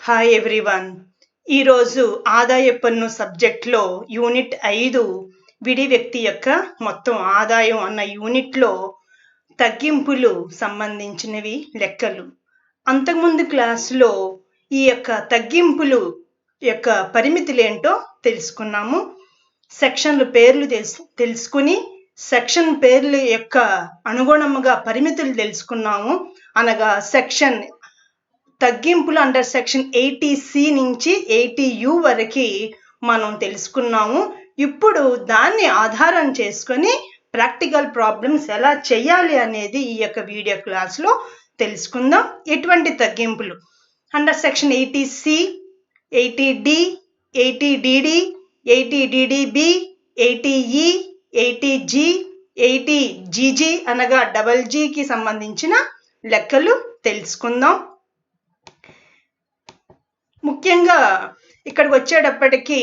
Hi everyone. ఈరోజు ఆదాయ పన్ను సబ్జెక్ట్లో యూనిట్ 5 విడి వ్యక్తి యొక్క మొత్తం ఆదాయం అన్న యూనిట్లో తగ్గింపులు సంబంధించినవి లెక్కలు. అంతకుముందు క్లాసులో ఈ యొక్క తగ్గింపులు యొక్క పరిమితులేంటో తెలుసుకున్నాము. సెక్షన్ల పేర్లు తెలుసుకుని సెక్షన్ పేర్ల యొక్క అనుగుణముగా పరిమితులు తెలుసుకున్నాము. అనగా సెక్షన్ తగ్గింపులు అండర్ సెక్షన్ 80C నుంచి 80U వరకు మనం తెలుసుకున్నాము. ఇప్పుడు దాన్ని ఆధారం చేసుకొని ప్రాక్టికల్ ప్రాబ్లమ్స్ ఎలా చేయాలి అనేది ఈ యొక్క వీడియో క్లాస్లో తెలుసుకుందాం. ఎటువంటి తగ్గింపులు under section 80C, 80D, 80DD, 80DDB, 80E, 80G, 80GG అనగా GGకి సంబంధించిన లెక్కలు తెలుసుకుందాం. ముఖ్యంగా ఇక్కడికి వచ్చేటప్పటికి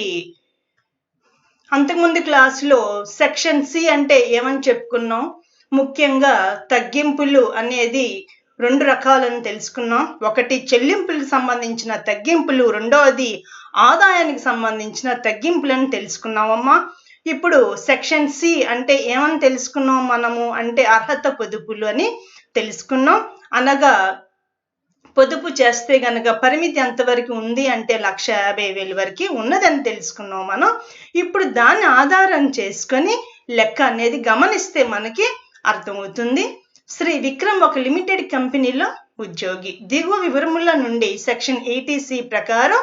అంతకుముందు క్లాసులో సెక్షన్ సి అంటే ఏమని చెప్పుకున్నాం. ముఖ్యంగా తగ్గింపులు అనేది 2 రకాలని తెలుసుకున్నాం. ఒకటి చెల్లింపులకు సంబంధించిన తగ్గింపులు, రెండవది ఆదాయానికి సంబంధించిన తగ్గింపులను తెలుసుకున్నామమ్మా. ఇప్పుడు సెక్షన్ సి అంటే ఏమని తెలుసుకున్నాం మనము అంటే అర్హత పొదుపులు అని తెలుసుకున్నాం. అనగా పొదుపు చేస్తే గనక పరిమితి ఎంతవరకు ఉంది అంటే 1,50,000 వరకు ఉన్నదని తెలుసుకున్నాం మనం. ఇప్పుడు దాన్ని ఆధారం చేసుకొని లెక్క అనేది గమనిస్తే మనకి అర్థమవుతుంది. శ్రీ విక్రమ్ ఒక లిమిటెడ్ కంపెనీలో ఉద్యోగి. దిగువ వివరముల నుండి సెక్షన్ 80C ప్రకారం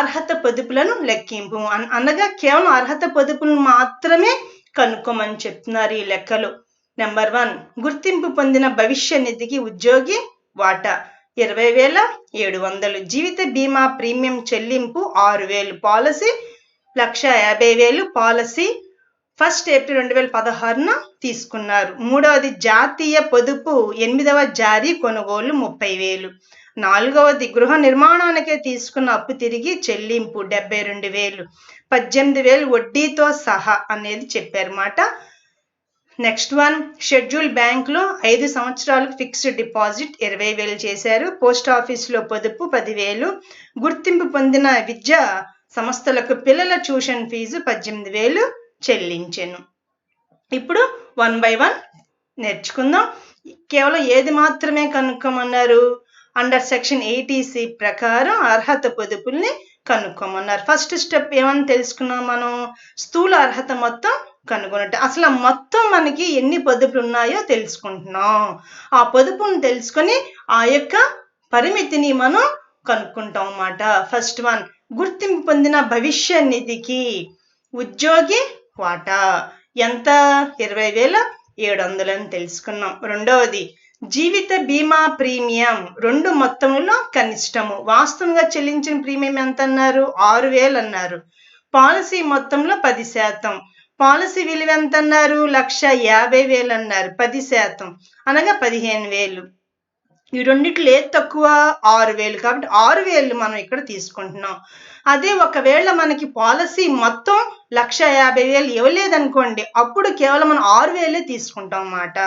అర్హత పొదుపులను లెక్కింపు అనగా కేవలం అర్హత పొదుపులను మాత్రమే కనుక్కోమని చెప్తున్నారు ఈ లెక్కలు. నెంబర్ 1, గుర్తింపు పొందిన భవిష్య నిధికి ఉద్యోగి వాటా 20,700. జీవిత బీమా ప్రీమియం చెల్లింపు 6,000. పాలసీ 1,50,000. పాలసీ 1 ఏప్రిల్ 2016న తీసుకున్నారు. మూడవది జాతీయ పొదుపు 8వ జారీ కొనుగోలు 30,000. నాలుగవది గృహ నిర్మాణానికే తీసుకున్న అప్పు తిరిగి చెల్లింపు 72,000. 18,000 వడ్డీతో సహా అనేది చెప్పారన్నమాట. నెక్స్ట్ 1, షెడ్యూల్ బ్యాంకులో 5 సంవత్సరాలకు ఫిక్స్డ్ డిపాజిట్ 20,000 చేశారు. పోస్ట్ ఆఫీసులో పొదుపు 10,000. గుర్తింపు పొందిన విద్యా సంస్థలకు పిల్లల ట్యూషన్ ఫీజు 18,000 చెల్లించెను. ఇప్పుడు 1 by 1 నేర్చుకుందాం. కేవలం ఏది మాత్రమే కనుక్కోమన్నారు అండర్ సెక్షన్ 80C ప్రకారం అర్హత పొదుపుల్ని కనుక్కోమన్నారు. ఫస్ట్ స్టెప్ ఏమని తెలుసుకున్నాం మనం, స్థూల అర్హత మొత్తం కనుగొనట. అసలు మొత్తం మనకి ఎన్ని పొదుపులు ఉన్నాయో తెలుసుకుంటున్నాం. ఆ పొదుపును తెలుసుకొని ఆ యొక్క పరిమితిని మనం కనుక్కుంటాం అన్నమాట. ఫస్ట్ 1, గుర్తింపు పొందిన భవిష్య నిధికి ఉద్యోగి వాటా ఎంత 20,700 అని తెలుసుకున్నాం. రెండవది జీవిత బీమా ప్రీమియం 2 మొత్తంలో కనిష్టము. వాస్తవంగా చెల్లించిన ప్రీమియం ఎంత అన్నారు, 6,000 అన్నారు. పాలసీ మొత్తంలో 10%. పాలసీ విలువ ఎంత అన్నారు, 1,50,000 అన్నారు. 10% అనగా 15,000. ఈ రెండిట్లో ఏది తక్కువ, 6,000. కాబట్టి 6,000 మనం ఇక్కడ తీసుకుంటున్నాం. అదే ఒకవేళ మనకి పాలసీ మొత్తం 1,50,000 ఇవ్వలేదనుకోండి, అప్పుడు కేవలం మనం 6,000 తీసుకుంటాం అన్నమాట.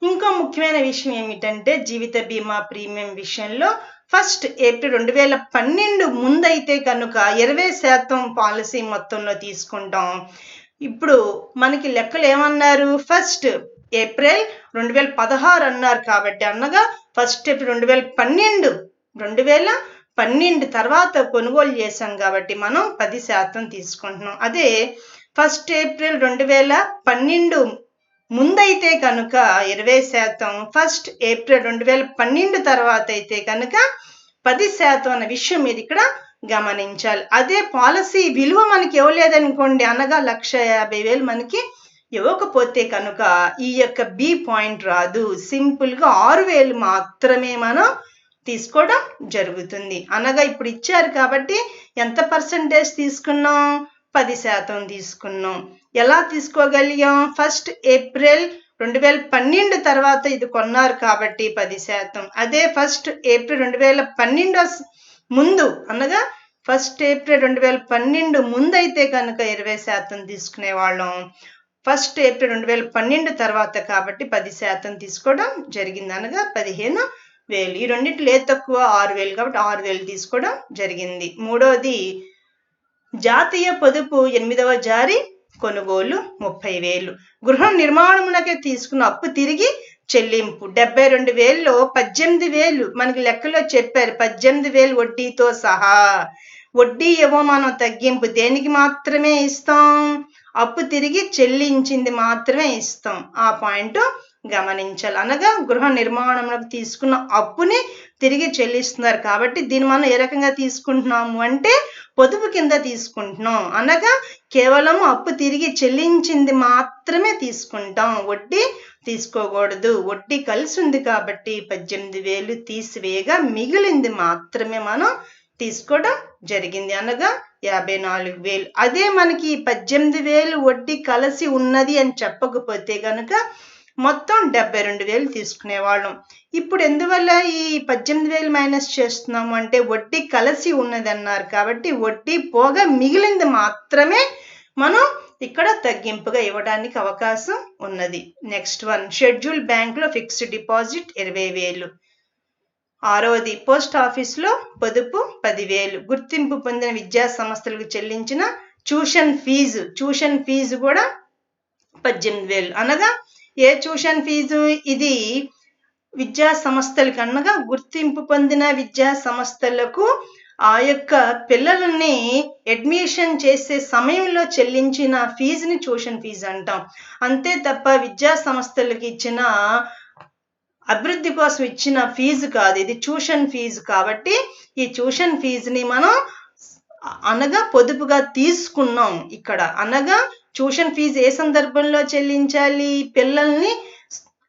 ఇంకో ముఖ్యమైన విషయం ఏమిటంటే జీవిత బీమా ప్రీమియం విషయంలో 1 ఏప్రిల్ 2012 ముందైతే కనుక 20% పాలసీ మొత్తంలో తీసుకుంటాం. ఇప్పుడు మనకి లెక్కలు ఏమన్నారు, 1 ఏప్రిల్ 2016 అన్నారు. కాబట్టి అనగా 1 ఏప్రిల్ 2012 తర్వాత కొనుగోలు చేశాం కాబట్టి మనం 10% తీసుకుంటున్నాం. అదే 1 ఏప్రిల్ 2012 ముందైతే కనుక 20%, 1 ఏప్రిల్ 2012 తర్వాత అయితే కనుక 10% అన్న విషయం మీరు ఇక్కడ గమనించాలి. అదే పాలసీ విలువ మనకి ఇవ్వలేదనుకోండి, అనగా 1,50,000 మనకి ఇవ్వకపోతే కనుక ఈ యొక్క బి పాయింట్ రాదు. సింపుల్గా 6,000 మాత్రమే మనం తీసుకోవడం జరుగుతుంది. అనగా ఇప్పుడు ఇచ్చారు కాబట్టి ఎంత పర్సెంటేజ్ తీసుకున్నాం, 10% తీసుకున్నాం. ఎలా తీసుకోగలిగాం, 1 ఏప్రిల్ 2012 తర్వాత ఇది కొన్నారు కాబట్టి 10%. అదే 1 ఏప్రిల్ 2012 ముందు అనగా 1 ఏప్రిల్ 2012 ముందైతే కనుక 20% తీసుకునేవాళ్ళం. 1 ఏప్రిల్ 2012 తర్వాత కాబట్టి 10% తీసుకోవడం జరిగింది. అనగా 15 వేలు. ఈ రెండింటిలో ఏది తక్కువ? 6,000 కాబట్టి 6,000 తీసుకోవడం జరిగింది. మూడోది జాతీయ పొదుపు 8వ జారీ కొనుగోలు 30,000. గృహ నిర్మాణమునకే తీసుకున్న అప్పు తిరిగి చెల్లింపు 72,000లో 18,000 మనకి లెక్కలో చెప్పారు. 18,000 వడ్డీతో సహా. వడ్డీ ఏమో మనం తగ్గింపు దేనికి మాత్రమే ఇస్తాం? అప్పు తిరిగి చెల్లించింది మాత్రమే ఇస్తాం. ఆ పాయింట్ గమనించాలి. అనగా గృహ నిర్మాణంలోకి తీసుకున్న అప్పుని తిరిగి చెల్లిస్తున్నారు కాబట్టి దీన్ని మనం ఏ రకంగా తీసుకుంటున్నాము అంటే పొదుపు కింద తీసుకుంటున్నాం. అనగా కేవలం అప్పు తిరిగి చెల్లించింది మాత్రమే తీసుకుంటాం, వడ్డీ తీసుకోకూడదు. వడ్డీ కలిసి ఉంది కాబట్టి 18,000 తీసివేయగా మిగిలింది మాత్రమే మనం తీసుకోవడం జరిగింది. అనగా 54,000. అదే మనకి 18,000 వడ్డీ కలిసి ఉన్నది అని చెప్పకపోతే గనుక మొత్తం 72,000 తీసుకునేవాళ్ళం. ఇప్పుడు ఎందువల్ల ఈ 18,000 మైనస్ చేస్తున్నాము అంటే వడ్డీ కలిసి ఉన్నది అన్నారు కాబట్టి వడ్డీ పోగా మిగిలింది మాత్రమే మనం ఇక్కడ తగ్గింపుగా ఇవ్వడానికి అవకాశం ఉన్నది. నెక్స్ట్ వన్, షెడ్యూల్ బ్యాంకులో ఫిక్స్డ్ డిపాజిట్ 20,000. ఆరవది, పోస్ట్ ఆఫీసులో పొదుపు 10,000. గుర్తింపు పొందిన విద్యా సంస్థలకు చెల్లించిన ట్యూషన్ ఫీజు కూడా 18,000. అనగా ఏ ట్యూషన్ ఫీజు? ఇది విద్యా సంస్థలకు అనగా గుర్తింపు పొందిన విద్యా సంస్థలకు ఆ యొక్క పిల్లలని అడ్మిషన్ చేసే సమయంలో చెల్లించిన ఫీజుని ట్యూషన్ ఫీజు అంటాం. అంతే తప్ప విద్యా సంస్థలకు ఇచ్చిన అభివృద్ధి కోసం ఇచ్చిన ఫీజు కాదు, ఇది ట్యూషన్ ఫీజు. కాబట్టి ఈ ట్యూషన్ ఫీజుని మనం అనగా పొదుపుగా తీసుకున్నాం ఇక్కడ. అనగా ట్యూషన్ ఫీజు ఏ సందర్భంలో చెల్లించాలి? పిల్లల్ని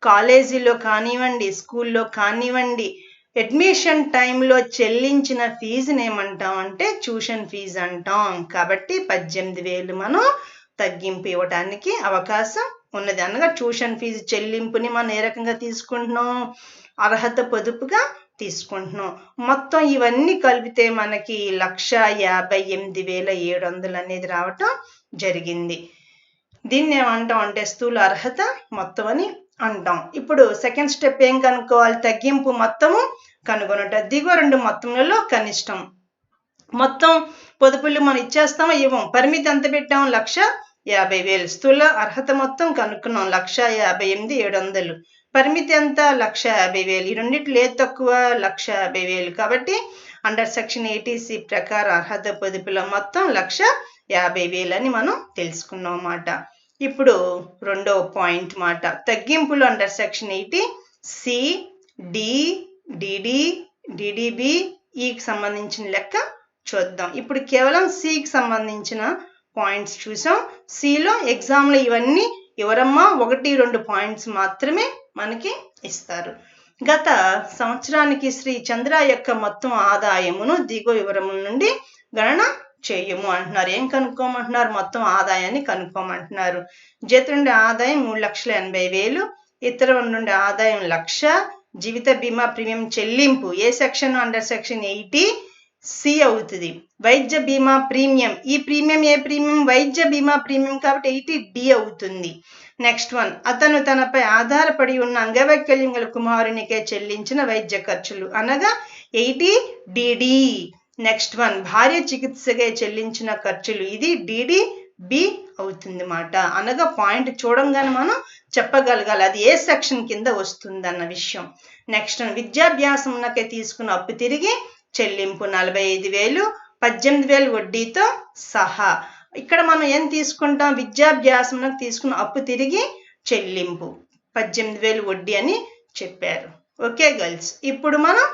కాలేజీలో కానివ్వండి, స్కూల్లో కానివ్వండి, అడ్మిషన్ టైంలో చెల్లించిన ఫీజుని ఏమంటాం అంటే ట్యూషన్ ఫీజు అంటాం. కాబట్టి 18,000 మనం తగ్గింపు ఇవ్వడానికి అవకాశం ఉన్నది. అనగా ట్యూషన్ ఫీజు చెల్లింపుని మనం ఏ రకంగా తీసుకుంటున్నాం? అర్హత పొదుపుగా తీసుకుంటున్నాం. మొత్తం ఇవన్నీ కలిపితే మనకి 158,700 అనేది రావటం జరిగింది. దీన్ని ఏమంటాం అంటే స్థూల అర్హత మొత్తం అని అంటాం. ఇప్పుడు సెకండ్ స్టెప్ ఏం కనుక్కోవాలి? తగ్గింపు మొత్తము కనుగొనట. దిగువ రెండు మొత్తములలో కనిష్టం. మొత్తం పొదుపులు మనం ఇచ్చేస్తామో ఇవ్వం. పరిమితి ఎంత పెట్టాం? 1,50,000. స్థూల అర్హత మొత్తం కనుక్కున్నాం 158,700. పరిమితి ఎంత? 1,50,000. ఈ రెండింటిలో ఏది తక్కువ? 1,50,000. కాబట్టి అండర్ సెక్షన్ 80C ప్రకారం అర్హత పొదుపుల మొత్తం 1,50,000 అని మనం తెలుసుకున్నాం అన్నమాట. ఇప్పుడు రెండవ పాయింట్ మాట, తగ్గింపులు under section 80C, D, DD, DDB, ఈకి సంబంధించిన లెక్క చూద్దాం. ఇప్పుడు కేవలం సికి సంబంధించిన పాయింట్స్ చూసాం. సిలో ఎగ్జామ్లో ఇవన్నీ ఎవరమ్మా 1-2 పాయింట్స్ మాత్రమే మనకి ఇస్తారు. గత సంవత్సరానికి శ్రీ చంద్ర యొక్క మొత్తం ఆదాయమును దిగువ వివరముల నుండి గణన చేయము అంటున్నారు. ఏం కనుక్కోమంటున్నారు? మొత్తం ఆదాయాన్ని కనుక్కోమంటున్నారు. జీతం నుండి ఆదాయం 3,80,000, ఇతర నుండి ఆదాయం 1,00,000, జీవిత బీమా ప్రీమియం చెల్లింపు ఏ సెక్షన్? అండర్ సెక్షన్ 80C అవుతుంది. వైద్య బీమా ప్రీమియం, ఈ ప్రీమియం ఏ ప్రీమియం? వైద్య బీమా ప్రీమియం కాబట్టి 80D అవుతుంది. నెక్స్ట్ వన్, అతను తనపై ఆధారపడి ఉన్న అంగవైకల్యం గల కుమారునికే చెల్లించిన వైద్య ఖర్చులు అనగా 80DD. నెక్స్ట్ వన్, భార్య చికిత్సగా చెల్లించిన ఖర్చులు, ఇది DDB అవుతుంది మాట. అనగా పాయింట్ చూడంగానే మనం చెప్పగలగాలి అది ఏ సెక్షన్ కింద వస్తుంది అన్న విషయం. నెక్స్ట్ విద్యాభ్యాసంకే తీసుకున్న అప్పు తిరిగి చెల్లింపు 45,000, 18,000 వడ్డీతో సహా. ఇక్కడ మనం ఏం తీసుకుంటాం? విద్యాభ్యాసంలో తీసుకున్న అప్పు తిరిగి చెల్లింపు 18,000 వడ్డీ అని చెప్పారు. ఓకే గర్ల్స్, ఇప్పుడు మనం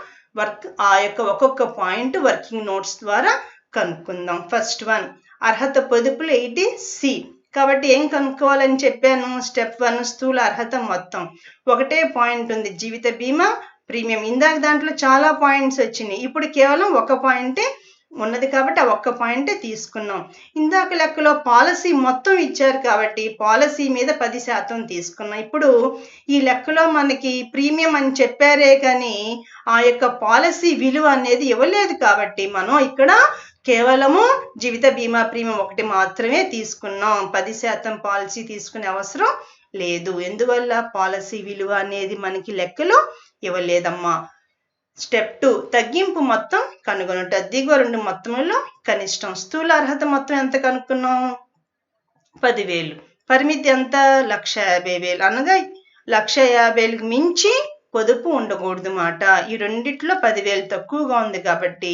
ఆ యొక్క ఒక్కొక్క పాయింట్ వర్కింగ్ నోట్స్ ద్వారా కనుక్కుందాం. ఫస్ట్ వన్, అర్హత పొదుపులు 80C. కాబట్టి ఏం కనుక్కోవాలని చెప్పాను? స్టెప్ 1 స్థూల అర్హత మొత్తం. ఒకటే పాయింట్ ఉంది, జీవిత బీమా ప్రీమియం. ఇందాక దాంట్లో చాలా పాయింట్స్ వచ్చినాయి, ఇప్పుడు కేవలం ఒక పాయింటే ఉన్నది కాబట్టి ఆ ఒక్క పాయింటే తీసుకున్నాం. ఇందాక లెక్కలో పాలసీ మొత్తం ఇచ్చారు కాబట్టి పాలసీ మీద 10% తీసుకున్నాం. ఇప్పుడు ఈ లెక్కలో మనకి ప్రీమియం అని చెప్పారే కానీ ఆ యొక్క పాలసీ విలువ అనేది ఇవ్వలేదు కాబట్టి మనం ఇక్కడ కేవలము జీవిత బీమా ప్రీమియం ఒకటి మాత్రమే తీసుకున్నాం. 10% పాలసీ తీసుకునే అవసరం లేదు. ఎందువల్ల? పాలసీ విలువ అనేది మనకి లెక్కలో ఇవ్వలేదమ్మా. స్టెప్ 2 తగ్గింపు మొత్తం కనుగొనుట. దిగువ రెండు మొత్తములలో కనిష్టం. స్థూల అర్హత మొత్తం ఎంత కనుక్కున్నాం? 10,000. పరిమితి ఎంత? 1,50,000. అనగా 1,50,000కి మించి పొదుపు ఉండకూడదు మాట. ఈ రెండిట్లో 10,000 తక్కువగా ఉంది కాబట్టి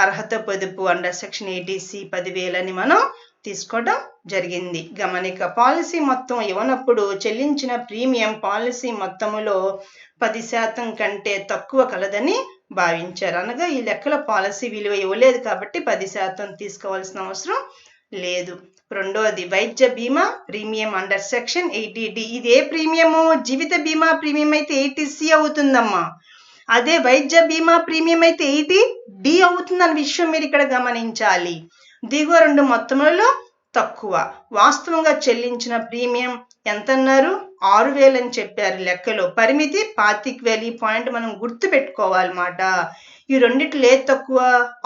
అర్హత పొదుపు అండర్ సెక్షన్ 80C 10,000 అని మనం తీసుకోవడం జరిగింది. గమనిక, పాలసీ మొత్తం ఇవ్వనప్పుడు చెల్లించిన ప్రీమియం పాలసీ మొత్తములో 10% కంటే తక్కువ కలదని భావించారు. అనగా ఈ లెక్కల పాలసీ విలువ ఇవ్వలేదు కాబట్టి 10% తీసుకోవాల్సిన అవసరం లేదు. రెండోది వైద్య బీమా ప్రీమియం అండర్ సెక్షన్ 80D. ఇది ఏ ప్రీమియము? జీవిత బీమా ప్రీమియం అయితే 80C అవుతుందమ్మా. అదే వైద్య బీమా ప్రీమియం అయితే 80D అవుతుందన్న విషయం మీరు ఇక్కడ గమనించాలి. దిగువ రెండు మొత్తములలో తక్కువ. వాస్తవంగా చెల్లించిన ప్రీమియం ఎంత అన్నారు? 6,000 అని చెప్పారు లెక్కలో. పరిమితి 25,000. ఈ పాయింట్ మనం గుర్తు పెట్టుకోవాలన్నమాట. ఈ రెండిట్లో ఏది తక్కువ?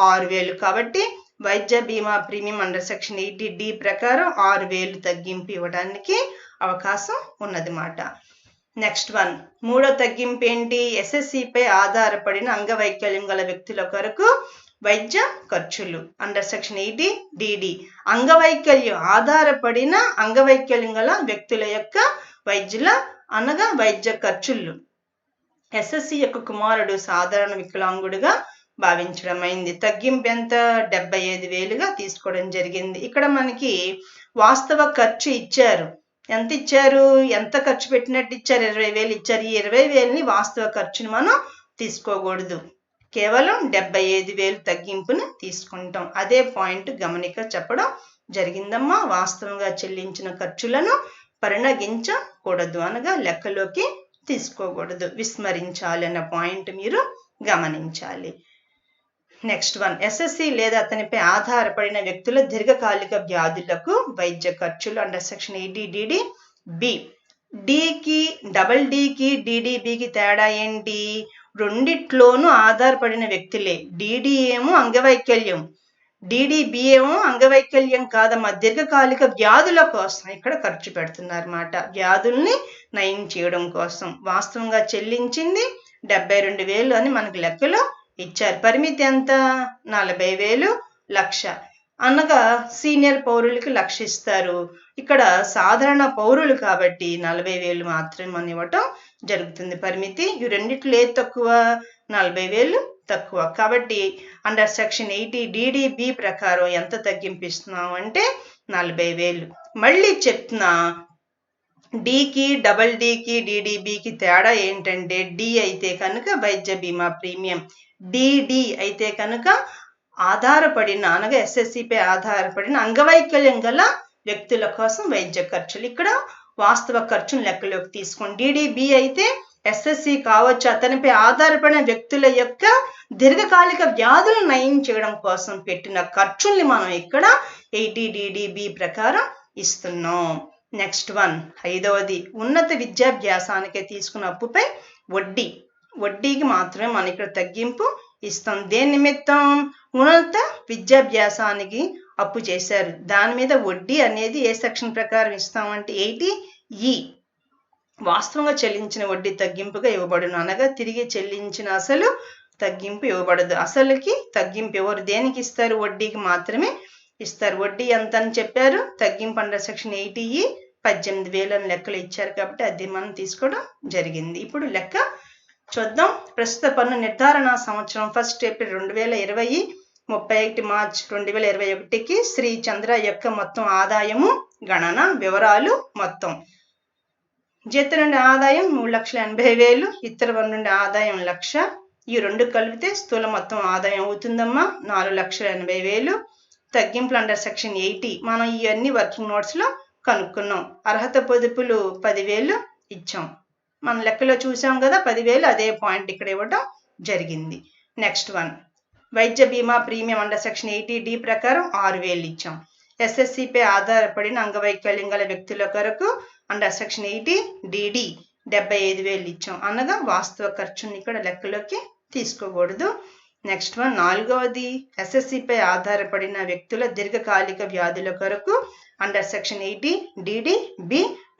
6,000. కాబట్టి వైద్య బీమా ప్రీమియం అండర్ సెక్షన్ 80D ప్రకారం 6,000 తగ్గింపు ఇవ్వడానికి అవకాశం ఉన్నదన్నమాట. నెక్స్ట్ వన్, మూడో తగ్గింపు ఏంటి? ఎస్ఎస్సిపై ఆధారపడిన అంగవైకల్యం గల వ్యక్తుల కొరకు వైద్య ఖర్చులు అండర్ సెక్షన్ 80DD. అంగవైకల్యం ఆధారపడిన అంగవైకల్యం గల వ్యక్తుల యొక్క వైద్య ఖర్చులు. ఎస్ఎస్సి యొక్క కుమారుడు సాధారణ వికలాంగుడుగా భావించడం అయింది. తగ్గింపు ఎంత? 75,000గా తీసుకోవడం జరిగింది. ఇక్కడ మనకి వాస్తవ ఖర్చు ఇచ్చారు. ఎంత ఇచ్చారు? ఎంత ఖర్చు పెట్టినట్టు ఇచ్చారు? 20,000 ఇచ్చారు. ఈ 20,000ని వాస్తవ ఖర్చుని మనం తీసుకోకూడదు. కేవలం 75,000 తగ్గింపుని తీసుకుంటాం. అదే పాయింట్ గమనిక చెప్పడం జరిగిందమ్మా. వాస్తవంగా చెల్లించిన ఖర్చులను పరిగణించకూడదు, అనగా లెక్కలోకి తీసుకోకూడదు, విస్మరించాలి అన్న పాయింట్ మీరు గమనించాలి. నెక్స్ట్ వన్, ఎస్ఎస్సి లేదా అతనిపై ఆధారపడిన వ్యక్తుల దీర్ఘకాలిక వ్యాధులకు వైద్య ఖర్చులు అండర్ సెక్షన్ 80DD. బి. డికి DDBకి తేడా ఏంటి? రెండిట్లోనూ ఆధారపడిన వ్యక్తులే. డిడి ఏమో అంగవైకల్యం, DDB ఏమో అంగవైకల్యం కాదమ్మా, దీర్ఘకాలిక వ్యాధుల కోసం ఇక్కడ ఖర్చు పెడుతున్నారన్నమాట. వ్యాధుల్ని నయం చేయడం కోసం. వాస్తవంగా చెల్లించింది 72,000 అని మనకు లెక్కలో ఇచ్చారు. పరిమితి ఎంత? 40,000. 1,00,000 అనగా సీనియర్ పౌరులకి 1,00,000 ఇస్తారు. ఇక్కడ సాధారణ పౌరులు కాబట్టి 40,000 మాత్రమే మనం ఇవ్వటం జరుగుతుంది పరిమితి. ఈ రెండిట్లో ఏది తక్కువ? 40,000 తక్కువ. కాబట్టి అండర్ సెక్షన్ 80DDB ప్రకారం ఎంత తగ్గింపిస్తున్నాం అంటే 40,000. మళ్ళీ చెప్తున్నా, డికి DDBకి తేడా ఏంటంటే, డి అయితే కనుక వైద్య బీమా ప్రీమియం, డిడి అయితే కనుక ఆధారపడిన, అనగా ఎస్ఎస్సిపై ఆధారపడిన అంగవైకల్యం గల వ్యక్తుల కోసం వైద్య ఖర్చులు. ఇక్కడ వాస్తవ ఖర్చును లెక్కలోకి తీసుకోండి. DDB అయితే ఎస్ఎస్సి కావచ్చు, అతనిపై ఆధారపడిన వ్యక్తుల యొక్క దీర్ఘకాలిక వ్యాధులను నయం చేయడం కోసం పెట్టిన ఖర్చుల్ని మనం ఇక్కడ 80DDB ప్రకారం ఇస్తున్నాం. నెక్స్ట్ వన్, ఐదవది, ఉన్నత విద్యాభ్యాసానికి తీసుకున్న అప్పుపై వడ్డీ. వడ్డీకి మాత్రమే మనం ఇక్కడ తగ్గింపు ఇస్తాం. దేని నిమిత్తం? ఉన్నత విద్యాభ్యాసానికి అప్పు చేశారు, దాని మీద వడ్డీ అనేది ఏ సెక్షన్ ప్రకారం ఇస్తామంటే 80E. వాస్తవంగా చెల్లించిన వడ్డీ తగ్గింపుగా ఇవ్వబడును, అనగా తిరిగి చెల్లించిన అసలు తగ్గింపు ఇవ్వబడదు. అసలుకి తగ్గింపు ఎవరు దేనికి ఇస్తారు? వడ్డీకి మాత్రమే ఇస్తారు. వడ్డీ ఎంత అని చెప్పారు? తగ్గింపు అండర్ సెక్షన్ 80E 18,000 అని లెక్కలు ఇచ్చారు కాబట్టి అది మనం తీసుకోవడం జరిగింది. ఇప్పుడు లెక్క చూద్దాం. ప్రస్తుత పన్ను నిర్ధారణ సంవత్సరం 1 ఏప్రిల్ 2020, 31 మార్చ్ 2021కి శ్రీ చంద్ర యొక్క మొత్తం ఆదాయము గణన వివరాలు. మొత్తం జీతం నుండి ఆదాయం 3,80,000, ఇతర వనరు నుండి ఆదాయం 1,00,000. ఈ రెండు కలిపితే స్థూల మొత్తం ఆదాయం అవుతుందమ్మా 4,80,000. తగ్గింపులు అండర్ సెక్షన్ 80 మనం ఇవన్నీ వర్కింగ్ నోట్స్ లో కనుక్కున్నాం. అర్హత పొదుపులు 10,000 ఇచ్చాం. మన లెక్కలో చూసాం కదా 10,000, అదే పాయింట్ ఇక్కడ ఇవ్వడం జరిగింది. నెక్స్ట్ వన్, వైద్య బీమా ప్రీమియం అండర్ సెక్షన్ 80D ప్రకారం 6,000 ఇచ్చాం. ఎస్ఎస్సిపై ఆధారపడిన అంగవైకల్యం గల వ్యక్తుల కొరకు అండర్ సెక్షన్ 80DD 75,000 ఇచ్చాం, అనగా వాస్తవ ఖర్చుని ఇక్కడ లెక్కలోకి తీసుకోకూడదు. నెక్స్ట్ వన్, నాలుగవది, ఎస్ఎస్సిపై ఆధారపడిన వ్యక్తుల దీర్ఘకాలిక వ్యాధుల కొరకు అండర్ సెక్షన్ 80DDB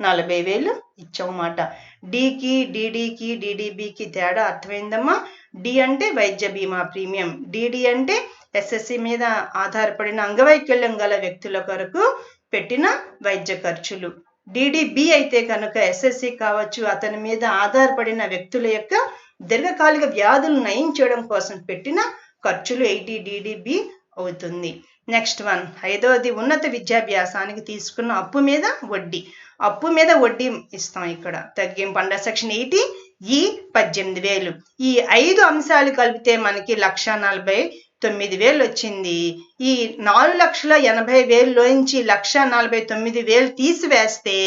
40,000 ఇచ్చామన్నమాట. డికి DDకి DDBకి తేడా అర్థమైందమ్మా. డి అంటే వైద్య బీమా ప్రీమియం, డిడి అంటే ఎస్ఎస్సి మీద ఆధారపడిన అంగవైకల్యం గల వ్యక్తుల కొరకు పెట్టిన వైద్య ఖర్చులు. డిడిబి అయితే కనుక ఎస్ఎస్సి కావచ్చు, అతని మీద ఆధారపడిన వ్యక్తుల యొక్క దీర్ఘకాలిక వ్యాధులు నయం చేయడం కోసం పెట్టిన ఖర్చులు 80 డిడిబి అవుతుంది. నెక్స్ట్ వన్, 5వది ఉన్నత విద్యాభ్యాసానికి తీసుకున్న అప్పు మీద వడ్డీ. అప్పు మీద వడ్డీ ఇస్తాం ఇక్కడ. తగ్గింపు అండర్ సెక్షన్ 80 ఈ 18,000. ఈ 5 అంశాలు కలిపితే మనకి 1,49,000 వచ్చింది. ఈ 4,80,000లోంచి 1,49,000 తీసివేస్తే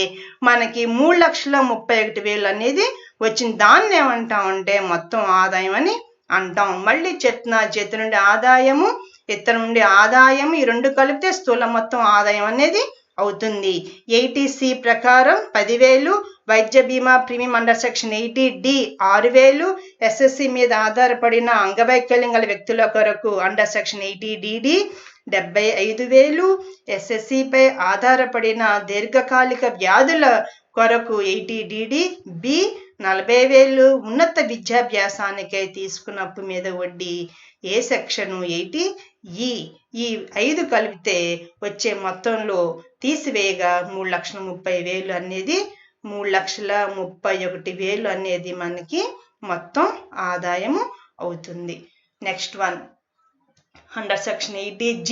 మనకి 3,31,000 అనేది వచ్చింది. దాన్ని ఏమంటామంటే మొత్తం ఆదాయం అని అంటాం. మళ్ళీ చెప్తున్నా, చేతి నుండి ఆదాయము, ఇతర నుండి ఆదాయం, ఈ రెండు కలిపితే స్థూల మొత్తం ఆదాయం అనేది అవుతుంది. 80C ప్రకారం 10,000, వైద్య బీమా premium under section 80D 6,000, SSC మీద ఆధారపడిన అంగవైకల్యం గల వ్యక్తుల కొరకు అండర్ సెక్షన్ 80DD 75,000, ఎస్ఎస్సిపై ఆధారపడిన దీర్ఘకాలిక వ్యాధుల కొరకు 80DD బి 40,000, ఉన్నత విద్యాభ్యాసానికై తీసుకున్న అప్పు మీద వడ్డీ ఏ సెక్షను 80E. ఈ 5 కలిపితే వచ్చే మొత్తంలో తీసివేయగా 3,30,000 అనేది 3,31,000 అనేది మనకి మొత్తం ఆదాయము అవుతుంది. Next one, under section 80G